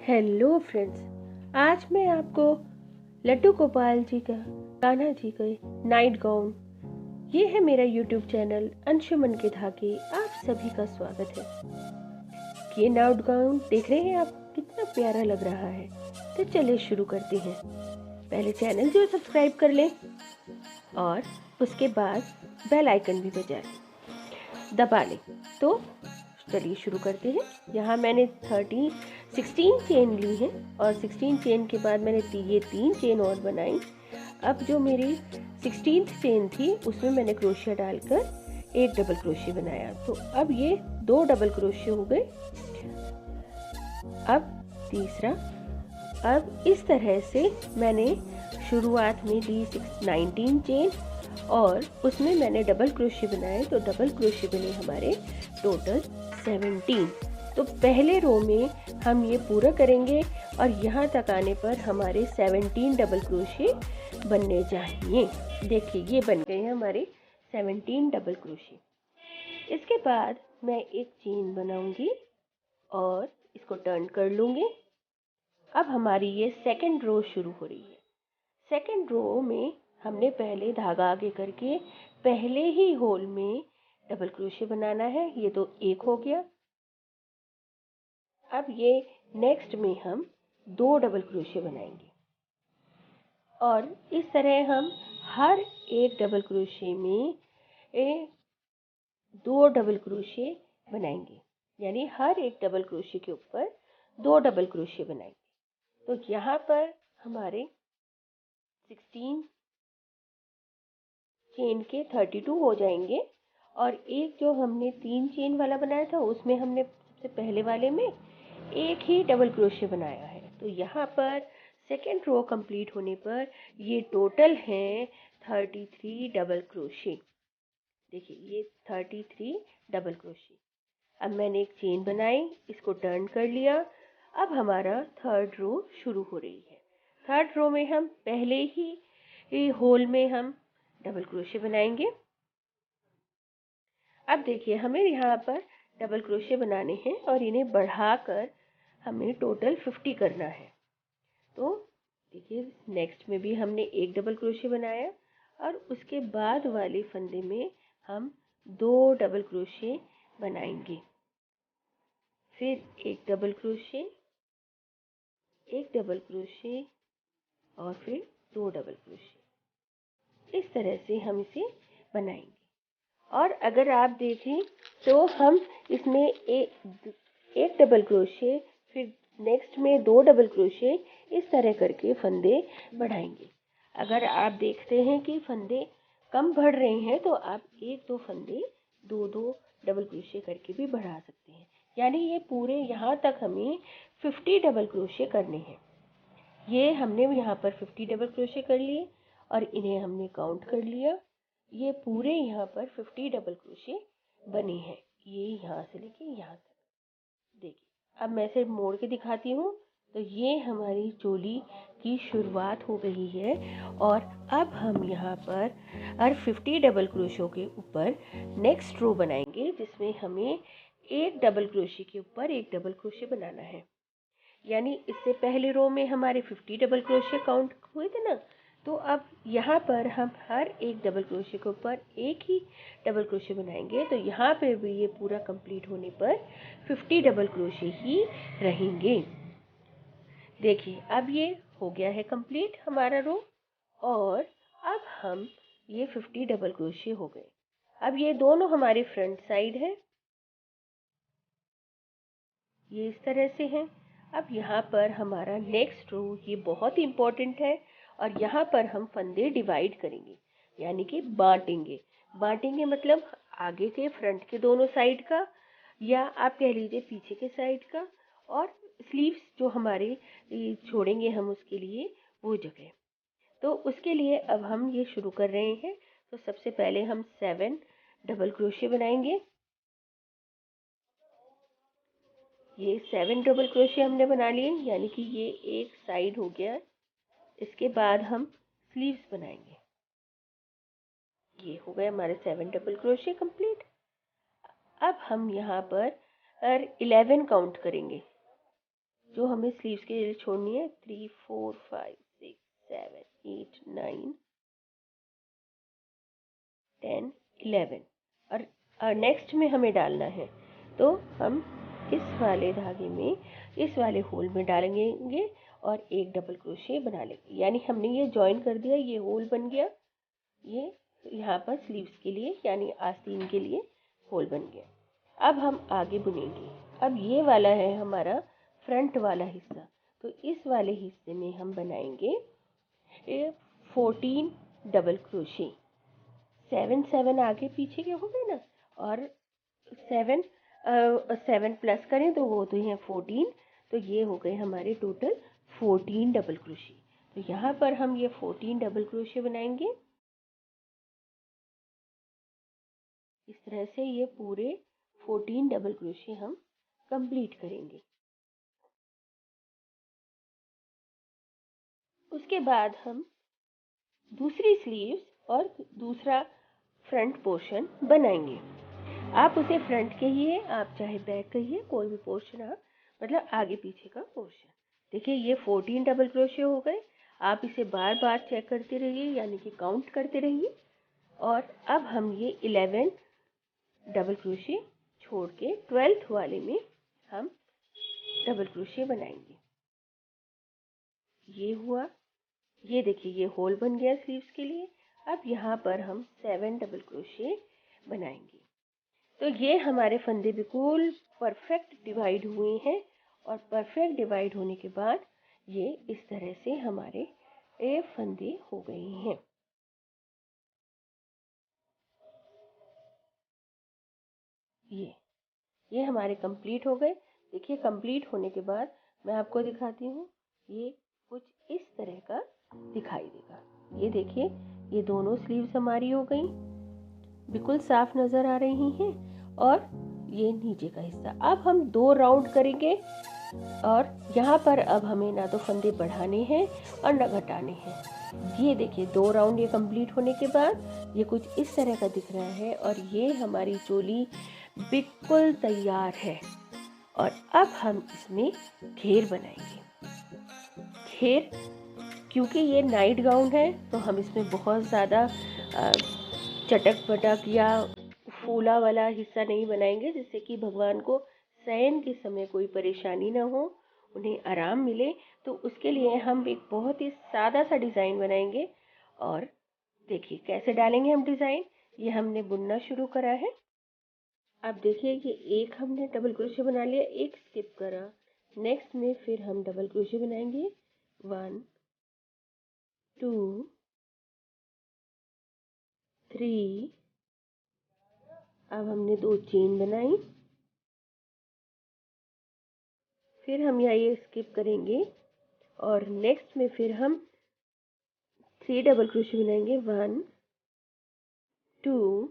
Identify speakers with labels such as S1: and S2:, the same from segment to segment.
S1: Hello friends, आज मैं आपको लड्डू गोपाल जी का कान्हा जी का नाइट गाउन, ये है मेरा यूट्यूब चैनल अंशुमन के धागे। आप सभी का स्वागत है। ये नाइट गाउन देख रहे हैं आप, कितना प्यारा लग रहा है। तो चलिए शुरू करते हैं। पहले चैनल जो सब्सक्राइब कर लें और उसके बाद बेल आइकन भी दबा लें। तो चलिए शुरू करते हैं। यहाँ मैंने 16 चेन ली है और 16 चेन के बाद मैंने ये 3 चेन और बनाई। अब जो मेरी 16th चेन थी उसमें मैंने क्रोशिया डालकर एक डबल क्रोशिया बनाया। तो अब ये 2 डबल क्रोशिया हो गए। अब तीसरा, अब इस तरह से मैंने शुरुआत में ली 19 चेन और उसमें मैंने डबल क्रोशिया बनाए। तो डबल क्रोशिया बने हमारे टोटल 17। तो पहले रो में हम ये पूरा करेंगे और यहाँ तक आने पर हमारे 17 डबल क्रोशिया बनने चाहिए। देखिए ये बन गए हमारे 17 डबल क्रोशिया। इसके बाद मैं एक चेन बनाऊंगी और इसको टर्न कर लूंगी। अब हमारी ये सेकंड रो शुरू हो रही है। सेकंड रो में हमने पहले धागा आगे करके पहले ही होल में डबल क्रोशिया बनाना है। ये तो एक हो गया। अब ये नेक्स्ट में हम 2 डबल क्रोशिया बनाएंगे और इस तरह हम हर एक डबल क्रोशिया में 2 डबल क्रोशिया बनाएंगे, यानी हर एक डबल क्रोशिया के ऊपर 2 डबल क्रोशिया बनाएंगे। तो यहाँ पर हमारे 16 चेन के 32 हो जाएंगे और एक जो हमने 3 चेन वाला बनाया था उसमें हमने सबसे पहले वाले में एक ही डबल क्रोशिया बनाया है। तो यहाँ पर सेकेंड रो कंप्लीट होने पर ये टोटल है 33 डबल क्रोशिया। देखिए ये 33 डबल क्रोशिया। अब मैंने एक चेन बनाई, इसको टर्न कर लिया। अब हमारा थर्ड रो शुरू हो रही है। थर्ड रो में हम पहले ही होल में हम डबल क्रोशिया बनाएंगे। अब देखिए हमें यहाँ पर डबल क्रोशिया बनाने हैं और इन्हें बढ़ाकर हमें टोटल 50 करना है। तो देखिए नेक्स्ट में भी हमने एक डबल क्रोशिया बनाया और उसके बाद वाले फंदे में हम 2 डबल क्रोशिया बनाएंगे, फिर एक डबल क्रोशिया, एक डबल क्रोशिया और फिर 2 डबल क्रोशिया। इस तरह से हम इसे बनाएंगे। और अगर आप देखें तो हम इसमें एक डबल क्रोशिया, फिर नेक्स्ट में 2 डबल क्रोशिया, इस तरह करके फंदे बढ़ाएंगे। अगर आप देखते हैं कि फंदे कम बढ़ रहे हैं तो आप 1-2 फंदे 2-2 डबल क्रोशिया करके भी बढ़ा सकते हैं। यानी ये पूरे यहाँ तक हमें 50 डबल क्रोशिया करने हैं। ये हमने यहाँ पर 50 डबल क्रोशिया कर लिए और इन्हें हमने काउंट कर लिया। ये पूरे यहाँ पर 50 डबल क्रोशिया बने हैं, ये यहाँ से लेके यहाँ तक। देखिए अब मैं इसे मोड़ के दिखाती हूँ। तो ये हमारी चोली की शुरुआत हो गई है और अब हम यहाँ पर हर 50 डबल क्रोशियों के ऊपर नेक्स्ट रो बनाएंगे, जिसमें हमें एक डबल क्रोशिया के ऊपर एक डबल क्रोशिया बनाना है। यानी इससे पहले रो में हमारे 50 डबल क्रोशिया काउंट हुए थे ना, तो अब यहाँ पर हम हर एक डबल क्रोशिया के ऊपर एक ही डबल क्रोशिया बनाएंगे। तो यहाँ पे भी ये पूरा कंप्लीट होने पर 50 डबल क्रोशिया ही रहेंगे। देखिए अब ये हो गया है कंप्लीट हमारा रो और अब हम ये 50 डबल क्रोशिया हो गए। अब ये दोनों हमारे फ्रंट साइड है, ये इस तरह से है। अब यहाँ पर हमारा नेक्स्ट रो ये बहुत ही इम्पोर्टेंट है और यहाँ पर हम फंदे डिवाइड करेंगे, यानी कि बांटेंगे। बांटेंगे मतलब आगे के फ्रंट के दोनों साइड का, या आप कह लीजिए पीछे के साइड का, और स्लीव्स जो हमारे छोड़ेंगे हम उसके लिए वो जगह। तो उसके लिए अब हम ये शुरू कर रहे हैं। तो सबसे पहले हम 7 डबल क्रोशिया बनाएंगे। ये 7 डबल क्रोशिया हमने बना लिए, यानी कि ये एक साइड हो गया। इसके बाद हम स्लीव्स बनाएंगे। ये हो गए हमारे 7 डबल क्रोशिया कंप्लीट। अब हम यहाँ पर 11 काउंट करेंगे। जो हमें स्लीव्स के लिए छोड़नी है 3 4 5 6 7 8 9 10 11 और नेक्स्ट में हमें डालना है, तो हम इस वाले धागे में इस वाले होल में डालेंगे और एक डबल क्रोशे बना लेंगे। यानी हमने ये जॉइन कर दिया, ये होल बन गया, ये यहाँ पर स्लीव्स के लिए यानी आस्तीन के लिए होल बन गया। अब हम आगे बुनेंगे। अब ये वाला है हमारा फ्रंट वाला हिस्सा, तो इस वाले हिस्से में हम बनाएंगे 14 डबल क्रोशे। 7 7 आगे पीछे के हो गए ना, और 7 प्लस करें तो वो तो है 14, तो ये हो गए हमारे टोटल 14 डबल क्रोशे। तो यहाँ पर हम ये 14 डबल क्रोशे बनाएंगे। इस तरह से ये पूरे 14 डबल क्रोशे हम कंप्लीट करेंगे। उसके बाद हम दूसरी स्लीव्स और दूसरा फ्रंट पोर्शन बनाएंगे। आप उसे फ्रंट कहिए, आप चाहे बैक कहिए, कोई भी पोर्शन आप मतलब आगे पीछे का पोर्शन। देखिए ये 14 डबल क्रोशे हो गए। आप इसे बार बार चेक करते रहिए, यानी कि काउंट करते रहिए। और अब हम ये 11 डबल क्रोशे छोड़ के 12th वाले में हम डबल क्रोशे बनाएंगे। ये हुआ, ये देखिए ये होल बन गया स्लीव्स के लिए। अब यहाँ पर हम 7 डबल क्रोशे बनाएंगे। तो ये हमारे फंदे बिल्कुल परफेक्ट डिवाइड हुए हैं, और परफेक्ट डिवाइड होने के बाद ये इस तरह से हमारे फंदे हो गए हैं। ये हमारे कंप्लीट हो गए। देखिए कंप्लीट होने के बाद मैं आपको दिखाती हूँ, ये कुछ इस तरह का दिखाई देगा। ये देखिए ये दोनों स्लीव्स हमारी हो गई, बिल्कुल साफ नज़र आ रही हैं। और ये नीचे का हिस्सा अब हम 2 राउंड करेंगे, और यहाँ पर अब हमें ना तो फंदे बढ़ाने हैं और ना घटाने हैं। ये देखिए 2 राउंड ये कंप्लीट होने के बाद ये कुछ इस तरह का दिख रहा है, और ये हमारी चोली बिल्कुल तैयार है। और अब हम इसमें घेर बनाएंगे। घेर, क्योंकि ये नाइट गाउन है तो हम इसमें बहुत ज़्यादा चटक पटक या फूला वाला हिस्सा नहीं बनाएंगे, जिससे कि भगवान को शयन के समय कोई परेशानी ना हो, उन्हें आराम मिले। तो उसके लिए हम एक बहुत ही सादा सा डिज़ाइन बनाएंगे। और देखिए कैसे डालेंगे हम डिज़ाइन, ये हमने बुनना शुरू करा है। अब देखिए कि एक हमने डबल क्रोशे बना लिया, एक स्किप करा, नेक्स्ट में फिर हम डबल क्रोशे बनाएंगे 1 2 3। अब हमने 2 चेन बनाई, फिर हम यहाँ ये स्किप करेंगे, और नेक्स्ट में फिर हम 3 डबल क्रोशे बनाएंगे 1 2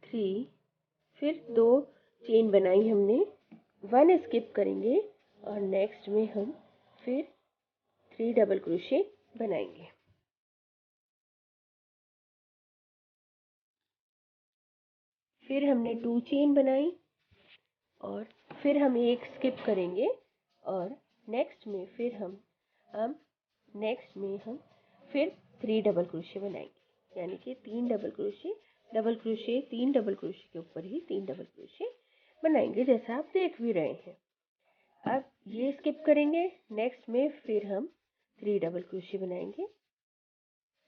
S1: 3। फिर 2 चेन बनाई हमने, 1 स्किप करेंगे, और नेक्स्ट में हम फिर 3 डबल क्रोशे बनाएंगे। फिर हमने 2 चेन बनाई, और फिर हम एक स्किप करेंगे, और नेक्स्ट में फिर हम नेक्स्ट में हम फिर 3 डबल क्रोशे बनाएंगे, यानी कि 3 डबल क्रोशे 3 डबल क्रोशे के ऊपर ही 3 डबल क्रोशे बनाएंगे, जैसा आप देख भी रहे हैं। अब ये स्किप करेंगे, नेक्स्ट में फिर हम 3 डबल क्रोशे बनाएंगे।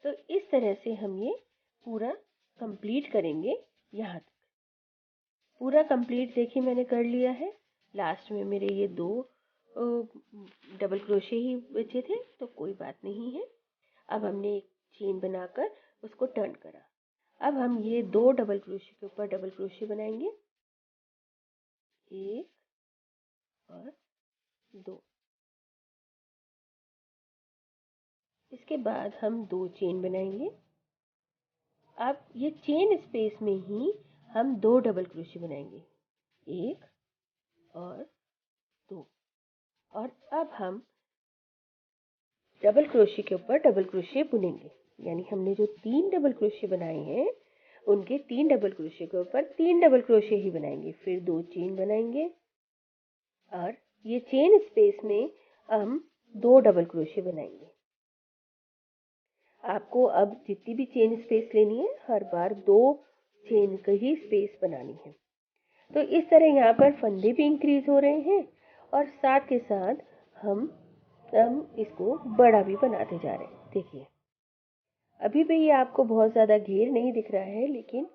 S1: तो इस तरह से हम ये पूरा कंप्लीट करेंगे। यहाँ तक पूरा कंप्लीट देखिए मैंने कर लिया है। लास्ट में मेरे ये 2 डबल क्रोशे ही बचे थे, तो कोई बात नहीं है। अब हमने एक चेन बनाकर उसको टर्न करा। अब हम ये 2 डबल क्रोशे के ऊपर डबल क्रोशे बनाएंगे, 1 और 2। इसके बाद हम 2 चेन बनाएंगे। अब ये चेन स्पेस में ही हम 2 डबल क्रोशे बनाएंगे, 1 और 2। और अब हम डबल क्रोशे के ऊपर डबल क्रोशे बुनेंगे, यानी हमने जो 3 डबल क्रोशे बनाए हैं उनके 3 डबल क्रोशे के ऊपर 3 डबल क्रोशे ही बनाएंगे, फिर 2 चेन बनाएंगे और ये चेन स्पेस में हम 2 डबल क्रोशे बनाएंगे। आपको अब जितनी भी चेन स्पेस लेनी है हर बार 2 चेन का ही स्पेस बनानी है। तो इस तरह यहाँ पर फंदे भी इंक्रीज हो रहे हैं और साथ के साथ हम इसको बड़ा भी बनाते जा रहे हैं। देखिए अभी भी ये आपको बहुत ज़्यादा घेर नहीं दिख रहा है, लेकिन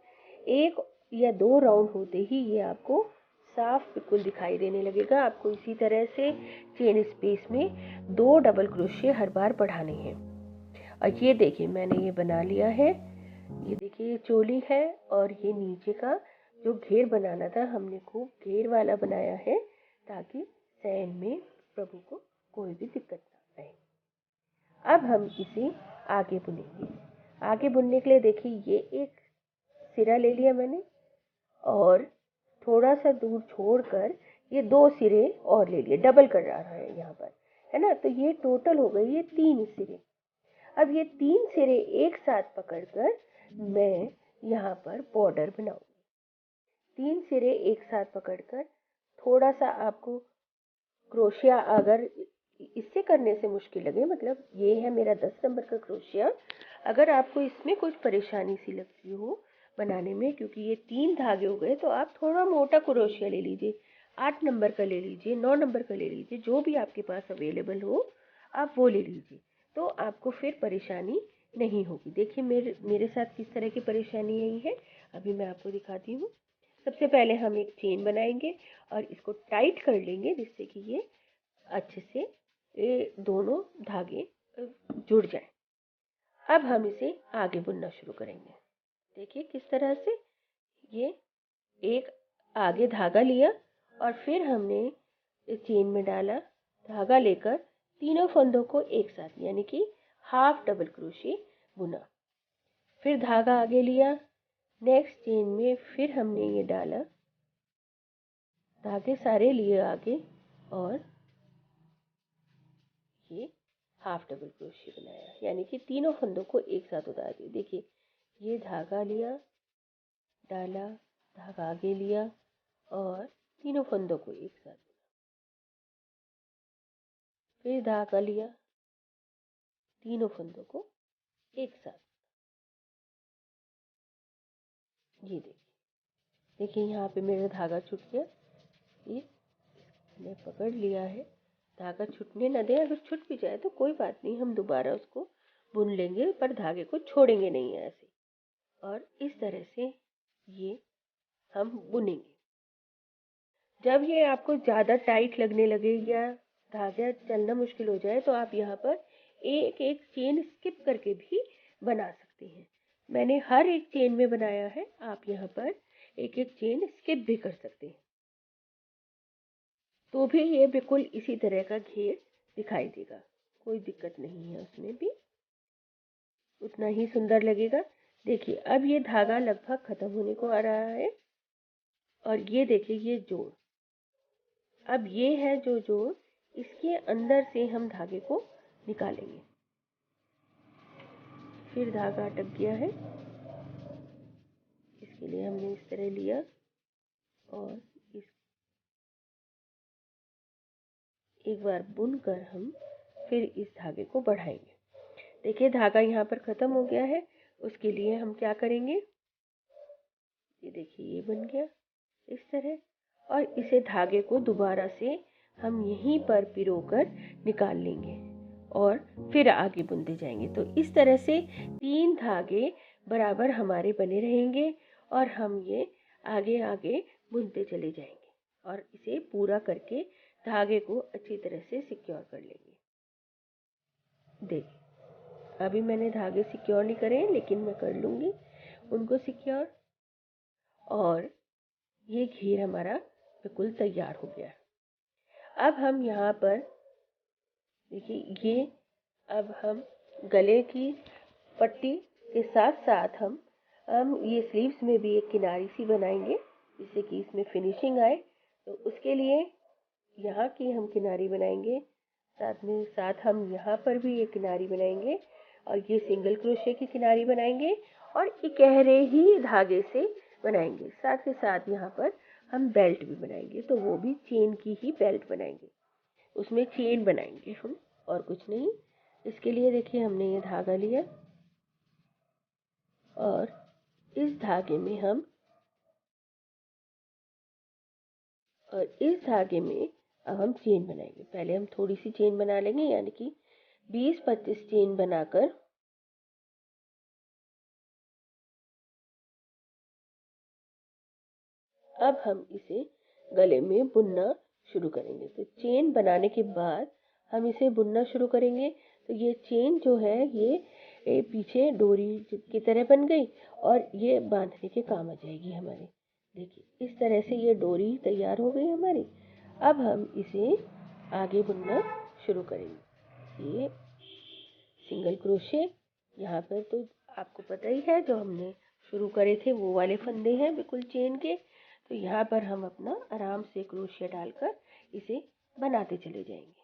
S1: 1 या 2 राउंड होते ही ये आपको साफ बिल्कुल दिखाई देने लगेगा। आपको इसी तरह से चेन स्पेस में 2 डबल क्रोशे हर बार बढ़ाने हैं। और ये देखिए मैंने ये बना लिया है। ये देखिए ये चोली है और ये नीचे का जो घेर बनाना था हमने खूब घेर वाला बनाया है, ताकि सैन में प्रभु को कोई भी दिक्कत ना आए। अब हम इसे आगे बुनेंगे। आगे बुनने के लिए देखिए ये एक सिरा ले लिया मैंने और थोड़ा सा दूर छोड़कर ये 2 सिरे और ले लिए, डबल कर रहा है यहाँ पर, है ना। तो ये टोटल हो गई ये 3 सिरे। अब ये 3 सिरे एक साथ पकड़कर मैं यहाँ पर बॉर्डर बनाऊंगी। 3 सिरे एक साथ पकड़कर थोड़ा सा आपको क्रोशिया अगर इससे करने से मुश्किल लगे, मतलब ये है मेरा 10 नंबर का क्रोशिया, अगर आपको इसमें कुछ परेशानी सी लगती हो बनाने में, क्योंकि ये 3 धागे हो गए, तो आप थोड़ा मोटा क्रोशिया ले लीजिए, 8 नंबर का ले लीजिए, 9 नंबर का ले लीजिए, जो भी आपके पास अवेलेबल हो आप वो ले लीजिए, तो आपको फिर परेशानी नहीं होगी। देखिए मेरे साथ किस तरह की परेशानी आई है, अभी मैं आपको दिखाती हूँ। सबसे पहले हम एक चेन बनाएंगे और इसको टाइट कर लेंगे, जिससे कि ये अच्छे से ये दोनों धागे जुड़ जाएं। अब हम इसे आगे बुनना शुरू करेंगे। देखिए किस तरह से ये एक आगे धागा लिया और फिर हमने इस चेन में डाला, धागा लेकर तीनों फंदों को एक साथ यानी कि हाफ डबल क्रोशे बुना, फिर धागा आगे लिया, नेक्स्ट चेन में फिर हमने ये डाला, धागे सारे लिए आगे और ये हाफ डबल क्रोशे बनाया, यानी कि तीनों फंदों को एक साथ उतार दिया। देखिए ये धागा लिया, डाला, धागा आगे लिया और तीनों फंदों को एक साथ, फिर धागा लिया, तीनों फंदों को एक साथ। ये देखिए यहाँ पे मेरा धागा छूट गया, ये मैंने पकड़ लिया है। धागा छूटने ना दें, अगर छूट भी जाए तो कोई बात नहीं, हम दोबारा उसको बुन लेंगे, पर धागे को छोड़ेंगे नहीं ऐसे। और इस तरह से ये हम बुनेंगे। जब ये आपको ज़्यादा टाइट लगने लगे या धागा चलना मुश्किल हो जाए, तो आप यहाँ पर एक एक चेन स्किप करके भी बना सकते हैं। मैंने हर एक चेन में बनाया है, आप यहाँ पर एक एक चेन स्किप भी कर सकते हैं, तो भी ये बिल्कुल इसी तरह का घेर दिखाई देगा, कोई दिक्कत नहीं है, उसमें भी उतना ही सुंदर लगेगा। देखिए अब ये धागा लगभग खत्म होने को आ रहा है और ये देखिए ये जोड़, अब ये है जो जोड़, इसके अंदर से हम धागे को निकालेंगे। फिर धागा अटक गया है, इसके लिए हमने इस तरह लिया और इस एक बार बुनकर हम फिर इस धागे को बढ़ाएंगे। देखिए धागा यहाँ पर खत्म हो गया है, उसके लिए हम क्या करेंगे, ये देखिए ये बन गया इस तरह, और इसे धागे को दोबारा से हम यहीं पर पिरोकर निकाल लेंगे और फिर आगे बुनते जाएंगे। तो इस तरह से 3 धागे बराबर हमारे बने रहेंगे और हम ये आगे आगे बुनते चले जाएंगे और इसे पूरा करके धागे को अच्छी तरह से सिक्योर कर लेंगे। देखिए अभी मैंने धागे सिक्योर नहीं करे, लेकिन मैं कर लूँगी उनको सिक्योर, और ये घेर हमारा बिल्कुल तैयार हो गया। अब हम यहाँ पर देखिए ये, अब हम गले की पट्टी के साथ साथ हम ये स्लीव्स में भी एक किनारी सी बनाएंगे, जिससे कि इसमें फिनिशिंग आए। तो उसके लिए यहाँ की हम किनारी बनाएंगे, साथ में साथ हम यहाँ पर भी एक किनारी बनाएंगे और ये सिंगल क्रोशे की किनारी बनाएंगे और इकहरे ही धागे से बनाएंगे। साथ के साथ यहाँ पर हम बेल्ट भी बनाएंगे, तो वो भी चेन की ही बेल्ट बनाएंगे, उसमें चेन बनाएंगे हम, और कुछ नहीं। इसके लिए देखिए हमने ये धागा लिया और इस धागे में अब हम चेन बनाएंगे। पहले हम थोड़ी सी चेन बना लेंगे, यानी कि 20-25 चेन बनाकर अब हम इसे गले में बुनना शुरू करेंगे। तो चेन बनाने के बाद हम इसे बुनना शुरू करेंगे। तो ये चेन जो है ये पीछे डोरी की तरह बन गई और ये बांधने के काम आ जाएगी हमारे। देखिए इस तरह से ये डोरी तैयार हो गई हमारी। अब हम इसे आगे बुनना शुरू करेंगे। ये सिंगल क्रोशे यहाँ पर तो आपको पता ही है, जो हमने शुरू करे थे वो वाले फंदे हैं बिल्कुल चेन के। तो यहाँ पर हम अपना आराम से क्रोशिया डालकर इसे बनाते चले जाएंगे।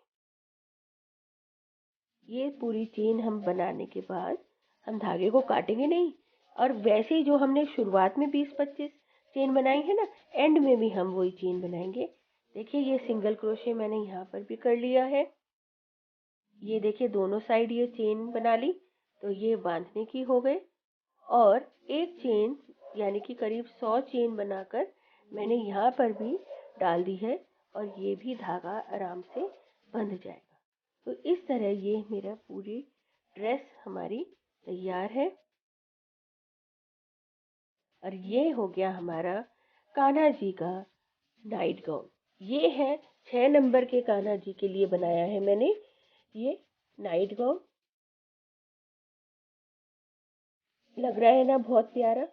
S1: ये पूरी चेन हम बनाने के बाद हम धागे को काटेंगे नहीं, और वैसे ही जो हमने शुरुआत में 20-25 चेन बनाई है ना, एंड में भी हम वही चेन बनाएंगे। देखिए ये सिंगल क्रोशे मैंने यहाँ पर भी कर लिया है। ये देखिए दोनों साइड ये चेन बना ली, तो ये बांधने की हो गए। और एक चेन यानी कि करीब 100 चेन बनाकर मैंने यहाँ पर भी डाल दी है, और ये भी धागा आराम से बंध जाएगा। तो इस तरह ये मेरा पूरी ड्रेस हमारी तैयार है। और ये हो गया हमारा कान्हा जी का नाइट गाउन। ये है 6 नंबर के कान्हा जी के लिए बनाया है मैंने ये नाइट गाउन। लग रहा है ना बहुत प्यारा।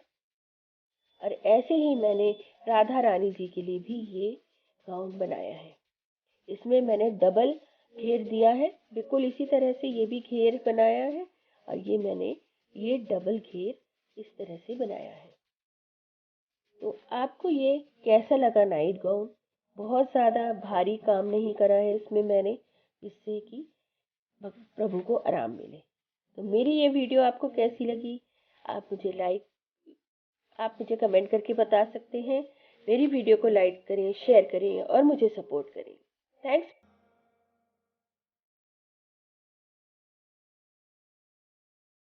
S1: और ऐसे ही मैंने राधा रानी जी के लिए भी ये गाउन बनाया है। इसमें मैंने डबल घेर दिया है, बिल्कुल इसी तरह से ये भी घेर बनाया है, और ये मैंने ये डबल घेर इस तरह से बनाया है। तो आपको ये कैसा लगा नाइट गाउन? बहुत ज़्यादा भारी काम नहीं करा है इसमें मैंने, जिससे कि प्रभु को आराम मिले। तो मेरी ये वीडियो आपको कैसी लगी? आप मुझे कमेंट करके बता सकते हैं। मेरी वीडियो को लाइक करें, शेयर करें और मुझे सपोर्ट करें। थैंक्स।